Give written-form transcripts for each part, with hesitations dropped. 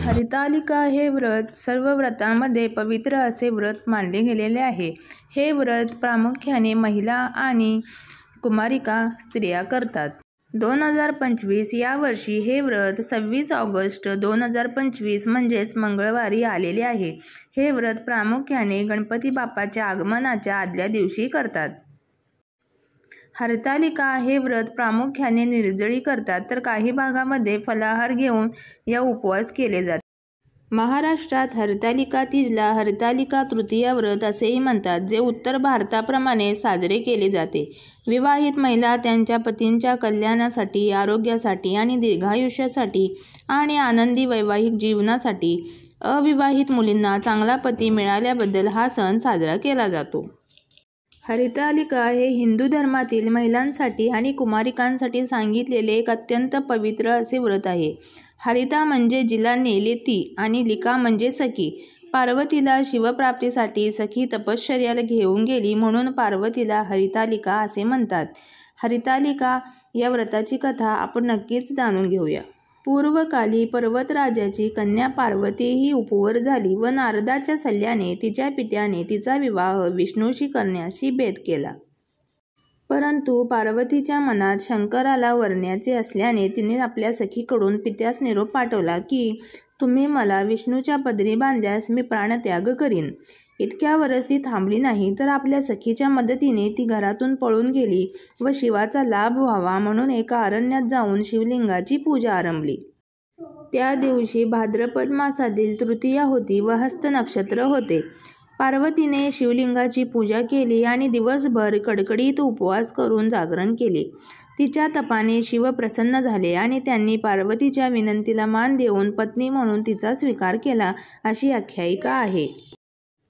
हरितालिका हे व्रत सर्व व्रतांमध्ये पवित्र असे व्रत मानले गेलेले आहे. हे व्रत प्रामुख्याने महिला आणि कुमारिका स्त्रिया करतात. 2025 या वर्षी हे व्रत 26 ऑगस्ट 2025 म्हणजेच मंगळवारी आलेले आहे. हे व्रत प्रामुख्याने गणपती बाप्पाच्या आगमनाच्या आदल्या दिवशी करतात. हरितालिका हे व्रत प्रामुख्याने निर्जळी करतात, तर काही भागामध्ये फलाहार घेऊन या उपवास केले जातात. महाराष्ट्रात हरितालिका तीजला हरितालिका तृतीया व्रत असेही म्हणतात, जे उत्तर भारताप्रमाणे साजरे केले जाते. विवाहित महिला त्यांच्या पतींच्या कल्याणासाठी, आरोग्यासाठी आणि दीर्घायुष्यासाठी आणि आनंदी वैवाहिक जीवनासाठी, अविवाहित मुलींना चांगला पती मिळाल्याबद्दल हा सण साजरा केला जातो. हरितालिका हे हिंदू धर्मातील महिलांसाठी आणि कुमारिकांसाठी सांगितलेले एक अत्यंत पवित्र असे व्रत आहे. हरिता म्हणजे जिला नेले ती आणि लिका म्हणजे सखी. पार्वतीला शिवप्राप्तीसाठी सखी तपश्चर्याला घेऊन गेली, म्हणून पार्वतीला हरितालिका असे म्हणतात. हरितालिका या व्रताची कथा आपण नक्कीच जाणून घेऊया. पूर्वकाली पर्वतराजाची कन्या पार्वती ही उपवर झाली व नारदाच्या सल्ल्याने तिच्या पित्याने तिचा विवाह विष्णूशी करण्याशी बेत केला. परंतु पार्वतीच्या मनात शंकराला वरण्याचे असल्याने तिने आपल्या सखीकडून पित्यास निरोप पाठवला की तुम्ही मला विष्णूच्या पदरी बांधल्यास मी प्राणत्याग करीन. इतक्यावरच ती थांबली नाही, तर आपल्या सखीच्या मदतीने ती घरातून पळून गेली व शिवाचा लाभ व्हावा म्हणून एका अरण्यात जाऊन शिवलिंगाची पूजा आरंभली. त्या दिवशी भाद्रपद मासातील तृतीया होती व हस्त नक्षत्र होते. पार्वतीने शिवलिंगाची पूजा केली आणि दिवसभर कडकडीत उपवास करून जागरण केले. तिच्या तपाने शिव प्रसन्न झाले आणि त्यांनी पार्वतीच्या विनंतीला मान देऊन पत्नी म्हणून तिचा स्वीकार केला, अशी आख्यायिका आहे.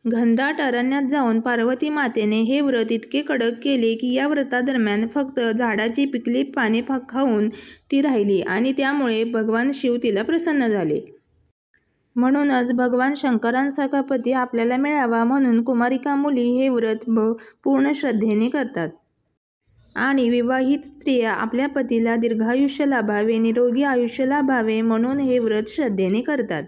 घनदाट अरण्यात जाऊन पार्वती मातेने हे व्रत इतके कडक केले की या व्रतादरम्यान फक्त झाडाची पिकली पाने खाऊन ती राहिली आणि त्यामुळे भगवान शिव तिला प्रसन्न झाले. म्हणूनच भगवान शंकरांसारखा पती आपल्याला मिळावा म्हणून कुमारिका मुली हे व्रत पूर्ण श्रद्धेने करतात. आणि विवाहित स्त्रिया आपल्या पतीला दीर्घायुष्य लाभावे, निरोगी आयुष्य लाभावे म्हणून हे व्रत श्रद्धेने करतात.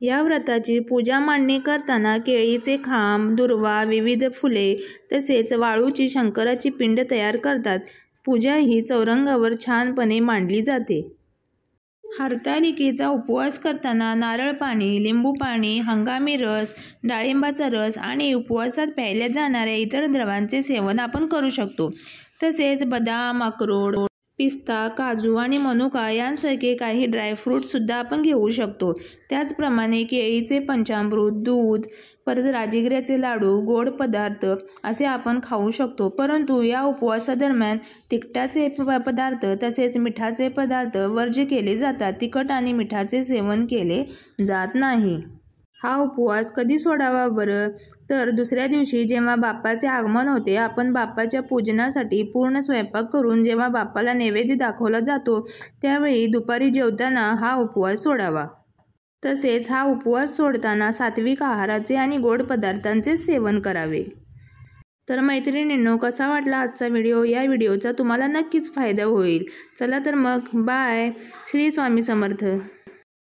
या व्रताची पूजा मांडणी करताना केळीचे खांब, दुर्वा, विविध फुले तसेच वाळूची शंकराची पिंड तयार करतात. पूजा ही चौरंगावर छानपणे मांडली जाते. हरतालिकेचा उपवास करताना नारळ पाणी, लिंबू पाणी, हंगामी रस, डाळिंबाचा रस आणि उपवासात प्यायल्या जाणाऱ्या इतर द्रवांचे सेवन आपण करू शकतो. तसेच बदाम, अक्रोड, पिस्ता, काजू आणि मनुका यांसारखे काही ड्रायफ्रूटसुद्धा आपण घेऊ शकतो. त्याचप्रमाणे केळीचे पंचामृत, दूध, परत राजगिऱ्याचे लाडू, गोड पदार्थ असे आपण खाऊ शकतो. परंतु या उपवासादरम्यान तिखटाचे पदार्थ तसेच मिठाचे पदार्थ वर्ज्य केले जातात. तिखट आणि मिठाचे सेवन केले जात नाही. हा उपवास कधी सोडावा बरं? तर दुसऱ्या दिवशी जेव्हा बाप्पाचे आगमन होते, आपण बाप्पाच्या पूजनासाठी पूर्ण स्वयंपाक करून जेव्हा बाप्पाला नैवेद्य दाखवला जातो त्यावेळी दुपारी जेवताना हा उपवास सोडावा. तसेच हा उपवास सोडताना सात्विक आहाराचे आणि गोड पदार्थांचे सेवन करावे. तर मैत्रिणींनो, कसा वाटला आजचा व्हिडिओ? या व्हिडिओचा तुम्हाला नक्कीच फायदा होईल. चला तर मग बाय. श्री स्वामी समर्थ.